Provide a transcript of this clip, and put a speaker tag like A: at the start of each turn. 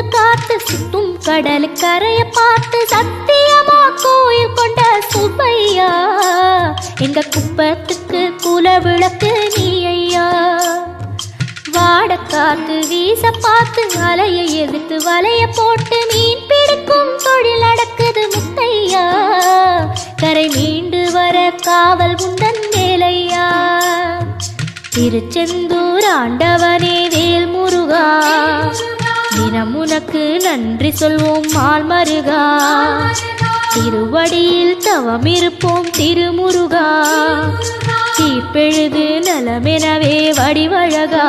A: காத்து சுத்தும் கடலு கரைய பார்த்து சத்தியமா கோயில் கொண்ட சுப்பையா எங்க குப்பத்துக்கு குல விளக்கு நீ ஐயா. வாட காத்து வீச பார்த்து அலைய எதிர்த்து வலைய போட்டு மீன் பிடிக்கும் தொழில் நடக்குது முத்தையா. கரை மீண்டு வர காவல் உந்தன் வேலையா. திருச்செந்தூர் ஆண்டவனே வேல் முருகா தினம் உனக்கு நன்றி சொல்வோம் மால் மருகா. திருவடியில் தவம் இருப்போம் திருமுருகா. தீப்பெழுது நலமெனவே வடிவழகா.